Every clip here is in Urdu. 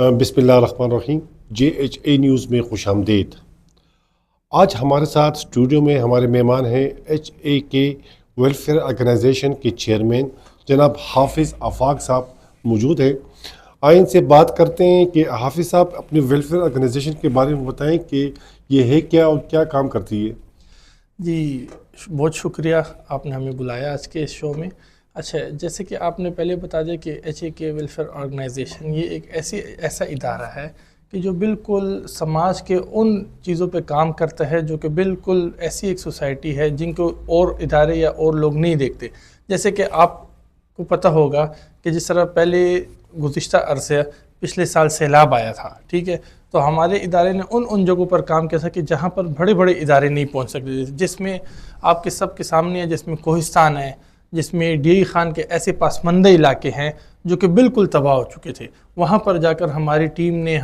بسم اللہ الرحمن الرحیم. JHA نیوز میں خوش آمدید. آج ہمارے ساتھ اسٹوڈیو میں ہمارے مہمان ہیں HAK ویلفیئر آرگنائزیشن کے چیئرمین جناب حافظ آفاق صاحب موجود ہیں. آئیں ان سے بات کرتے ہیں کہ حافظ صاحب اپنی ویلفیئر آرگنائزیشن کے بارے میں بتائیں کہ یہ ہے کیا اور کیا کام کرتی ہے. جی بہت شکریہ آپ نے ہمیں بلایا آج کے اس شو میں. اچھا، جیسے کہ آپ نے پہلے بتا دیا کہ HAK ویلفیئر آرگنائزیشن یہ ایک ایسا ادارہ ہے کہ جو بالکل سماج کے ان چیزوں پہ کام کرتا ہے جو کہ بالکل ایسی ایک سوسائٹی ہے جن کو اور ادارے یا اور لوگ نہیں دیکھتے. جیسے کہ آپ کو پتہ ہوگا کہ جس طرح پہلے گزشتہ عرصے پچھلے سال سیلاب آیا تھا، ٹھیک ہے، تو ہمارے ادارے نے ان جگہوں پر کام کیا تھا کہ جہاں پر بڑے بڑے ادارے نہیں پہنچ سکتے، جس میں آپ کے سب کے سامنے ہے، جس میں کوہستان ہے، جس میں ڈی خان کے ایسے پسماندہ علاقے ہیں جو کہ بالکل تباہ ہو چکے تھے. وہاں پر جا کر ہماری ٹیم نے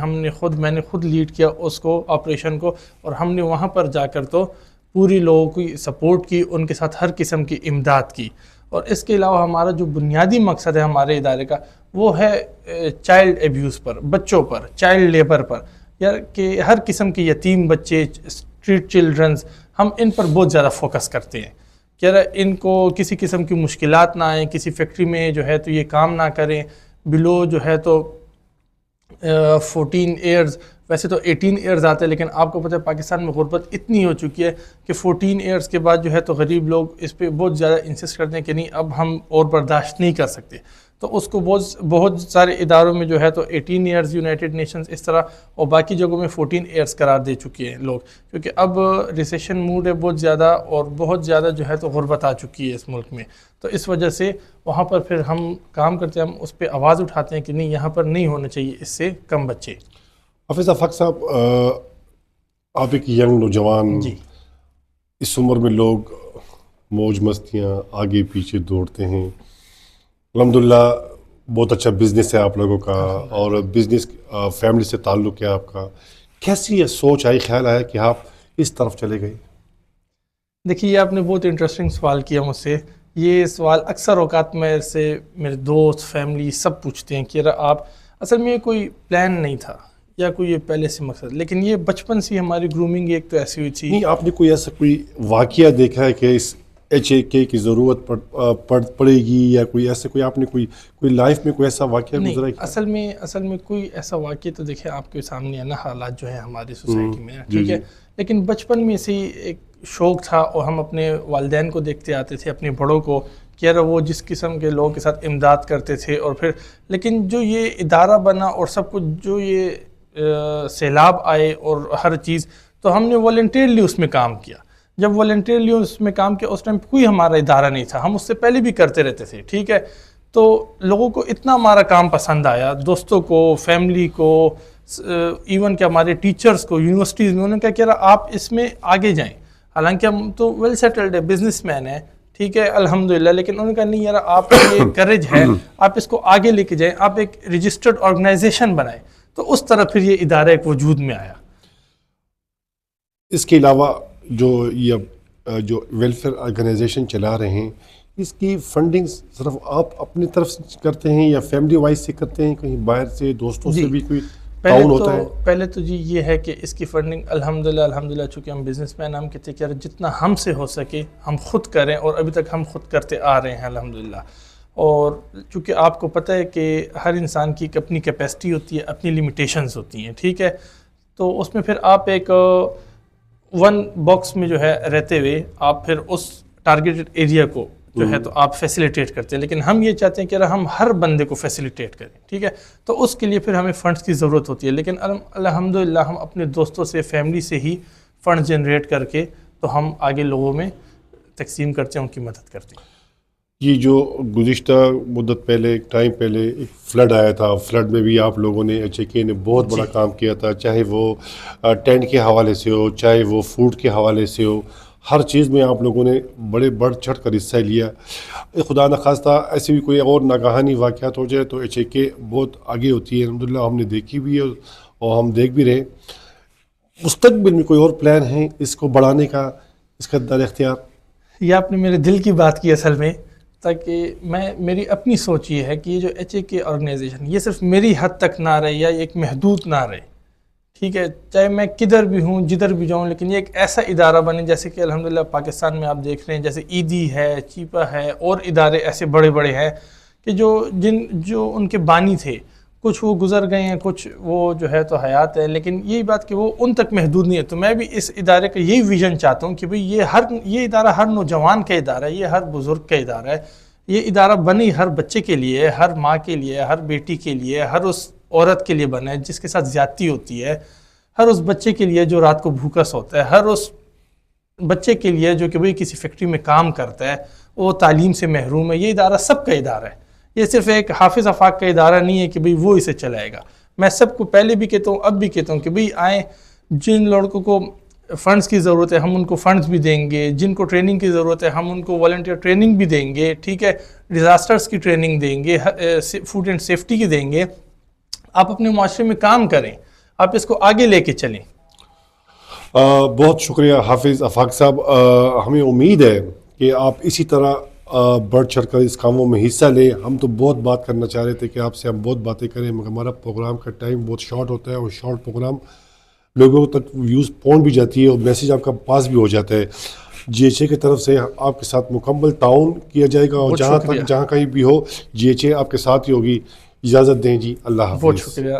میں نے خود لیڈ کیا اس کو آپریشن کو، اور ہم نے وہاں پر جا کر تو پوری لوگوں کی سپورٹ کی، ان کے ساتھ ہر قسم کی امداد کی. اور اس کے علاوہ ہمارا جو بنیادی مقصد ہے ہمارے ادارے کا وہ ہے چائلڈ ایبیوز پر، بچوں پر، چائلڈ لیبر پر، یا کہ ہر قسم کے یتیم بچے، اسٹریٹ چلڈرنز، ہم ان پر بہت زیادہ فوکس کرتے ہیں کہ ان کو کسی قسم کی مشکلات نہ آئیں، کسی فیکٹری میں جو ہے تو یہ کام نہ کریں. بلو جو ہے تو 14 ایئرز، ویسے تو 18 ایئرز آتے ہیں، لیکن آپ کو پتہ ہے پاکستان میں غربت اتنی ہو چکی ہے کہ 14 ایئرز کے بعد جو ہے تو غریب لوگ اس پہ بہت زیادہ انسسٹ کرتے ہیں کہ نہیں اب ہم اور برداشت نہیں کر سکتے. تو اس کو بہت سارے اداروں میں جو ہے تو 18 ایئرز، یونائٹڈ نیشنز اس طرح، اور باقی جگہوں میں 14 ایئرز قرار دے چکے ہیں لوگ، کیونکہ اب ریسیشن موڈ ہے بہت زیادہ، اور بہت زیادہ جو ہے تو غربت آ چکی ہے اس ملک میں. تو اس وجہ سے وہاں پر پھر ہم کام کرتے ہیں، ہم اس پہ آواز اٹھاتے ہیں کہ نہیں یہاں پر نہیں ہونے چاہیے اس سے کم بچے. حافظ آفاق صاحب، آپ ایک ینگ نوجوان، جی، اس عمر میں لوگ موج مستیاں آگے پیچھے دوڑتے ہیں. الحمدللہ بہت اچھا بزنس ہے آپ لوگوں کا، اور بزنس فیملی سے تعلق ہے آپ کا. کیسی یہ سوچ آئی، خیال آیا کہ آپ اس طرف چلے گئے؟ دیکھیے یہ آپ نے بہت انٹرسٹنگ سوال کیا مجھ سے. یہ سوال اکثر اوقات میرے دوست، فیملی سب پوچھتے ہیں کہ آپ اصل میں کوئی پلان نہیں تھا یا کوئی یہ پہلے سے مقصد، لیکن یہ بچپن سے ہماری گرومنگ ایک تو ایسی ہوئی تھی. نہیں، آپ نے کوئی ایسا کوئی واقعہ دیکھا ہے کہ اس HAK کی ضرورت پڑے گی، یا کوئی ایسے آپ نے کوئی لائف میں کوئی ایسا واقعہ گزرا ہے؟ اصل میں کوئی ایسا واقعہ تو دیکھیں آپ کے سامنے ہے نا، حالات جو ہیں ہماری سوسائٹی میں، ٹھیک ہے، لیکن بچپن میں سے ایک شوق تھا، اور ہم اپنے والدین کو دیکھتے آتے تھے، اپنے بڑوں کو، کہ وہ جس قسم کے لوگوں کے ساتھ امداد کرتے تھے. اور پھر لیکن جو یہ ادارہ بنا اور سب کچھ، جو یہ سیلاب آئے اور ہر چیز، تو ہم نے والنٹیرلی اس میں کام کیا. جب والنٹیرلی اس میں کام کیا، اس ٹائم کوئی ہمارا ادارہ نہیں تھا، ہم اس سے پہلے بھی کرتے رہتے تھے، ٹھیک ہے. تو لوگوں کو اتنا ہمارا کام پسند آیا، دوستوں کو، فیملی کو، ایون کہ ہمارے ٹیچرز کو یونیورسٹیز میں، انہوں نے کہا کہ آپ اس میں آگے جائیں. حالانکہ ہم تو ویل سیٹلڈ ہے، بزنس مین ہے، ٹھیک ہے، الحمدللہ، لیکن انہوں نے کہا نہیں یار آپ یہ کریج ہے، آپ اس کو آگے لے کے جائیں، آپ ایک رجسٹرڈ آرگنائزیشن بنائیں. تو اس طرح پھر یہ ادارہ ایک وجود میں آیا. اس کے علاوہ جو ویلفیئر آرگنائزیشن چلا رہے ہیں، اس کی فنڈنگ صرف آپ اپنی طرف سے کرتے ہیں یا فیملی وائز سے کرتے ہیں، کہیں باہر سے دوستوں سے بھی کوئی تعاون ہوتا ہے؟ پہلے تو جی یہ ہے کہ اس کی فنڈنگ الحمدللہ چونکہ ہم بزنس مین، ہم کہتے ہیں کہ جتنا ہم سے ہو سکے ہم خود کریں، اور ابھی تک ہم خود کرتے آ رہے ہیں الحمدللہ. اور چونکہ آپ کو پتہ ہے کہ ہر انسان کی ایک اپنی کیپیسٹی ہوتی ہے، اپنی لیمیٹیشنز ہوتی ہیں، ٹھیک ہے. تو اس میں پھر آپ ایک ون باکس میں جو ہے رہتے ہوئے آپ پھر اس ٹارگیٹڈ ایریا کو جو ہے تو آپ فیسیلیٹیٹ کرتے ہیں، لیکن ہم یہ چاہتے ہیں کہ ہم ہر بندے کو فیسیلیٹیٹ کریں، ٹھیک ہے. تو اس کے لیے پھر ہمیں فنڈز کی ضرورت ہوتی ہے، لیکن الحمدللہ ہم اپنے دوستوں سے، فیملی سے ہی فنڈ جنریٹ کر کے تو ہم آگے لوگوں میں تقسیم کرتے ہیں، ان کی مدد کرتے ہیں. یہ جو گزشتہ مدت پہلے، ایک ٹائم پہلے ایک فلڈ آیا تھا، فلڈ میں بھی آپ لوگوں نے HAK نے بہت بڑا کام کیا تھا، چاہے وہ ٹینٹ کے حوالے سے ہو، چاہے وہ فوڈ کے حوالے سے ہو، ہر چیز میں آپ لوگوں نے بڑھ چڑھ کر حصہ لیا. خدا نخواستہ ایسے بھی کوئی اور ناگہانی واقعات ہو جائے تو HAK بہت آگے ہوتی ہے. الحمدللہ ہم نے دیکھی بھی ہے اور ہم دیکھ بھی رہے. مستقبل میں کوئی اور پلان ہے اس کو بڑھانے کا، اس کا در اختیار؟ یہ آپ نے میرے دل کی بات کی. اصل میں تاکہ میری اپنی سوچ یہ ہے کہ یہ جو HAK آرگنائزیشن یہ صرف میری حد تک نہ رہے یا ایک محدود نہ رہے، ٹھیک ہے، چاہے میں کدھر بھی ہوں جدھر بھی جاؤں، لیکن یہ ایک ایسا ادارہ بنے جیسے کہ الحمدللہ پاکستان میں آپ دیکھ رہے ہیں جیسے ایدی ہے، چیپا ہے، اور ادارے ایسے بڑے بڑے ہیں کہ جو ان کے بانی تھے، کچھ وہ گزر گئے ہیں، کچھ وہ جو ہے تو حیات ہے، لیکن یہی بات کہ وہ ان تک محدود نہیں ہے۔ تو میں بھی اس ادارے کا یہی ویژن چاہتا ہوں کہ بھئی یہ ادارہ ہر نوجوان کا ادارہ ہے، یہ ہر بزرگ کا ادارہ ہے، یہ ادارہ بنے ہر بچے کے لیے، ہر ماں کے لیے، ہر بیٹی کے لیے، ہر اس عورت کے لیے بنے جس کے ساتھ زیادتی ہوتی ہے، ہر اس بچے کے لیے جو رات کو بھوکا سوتا ہے، ہر اس بچے کے لیے جو کہ بھئی کسی فیکٹری میں کام کرتا ہے، وہ تعلیم سے محروم ہے۔ یہ ادارہ سب کا ادارہ ہے، یہ صرف ایک حافظ آفاق کا ادارہ نہیں ہے کہ بھئی وہ اسے چلائے گا۔ میں سب کو پہلے بھی کہتا ہوں، اب بھی کہتا ہوں کہ بھئی آئیں، جن لڑکوں کو فنڈز کی ضرورت ہے ہم ان کو فنڈز بھی دیں گے، جن کو ٹریننگ کی ضرورت ہے ہم ان کو والنٹیئر ٹریننگ بھی دیں گے، ٹھیک ہے، ڈیزاسٹرز کی ٹریننگ دیں گے، فوڈ اینڈ سیفٹی کی دیں گے۔ آپ اپنے معاشرے میں کام کریں، آپ اس کو آگے لے کے چلیں۔ بہت شکریہ حافظ آفاق صاحب، ہمیں امید ہے کہ آپ اسی طرح بڑھ چڑھ کر اس کاموں میں حصہ لیں۔ ہم تو بہت بات کرنا چاہ رہے تھے کہ آپ سے ہم بہت باتیں کریں، مگر ہمارا پروگرام کا ٹائم بہت شارٹ ہوتا ہے، اور شارٹ پروگرام لوگوں تک ویوز پہنچ بھی جاتی ہے اور میسیج آپ کا پاس بھی ہو جاتا ہے۔ GHA کی طرف سے آپ کے ساتھ مکمل تعاون کیا جائے گا، اور جہاں کہیں بھی ہو GHA آپ کے ساتھ ہی ہوگی۔ اجازت دیں جی، اللہ حافظ۔ بہت شکریہ۔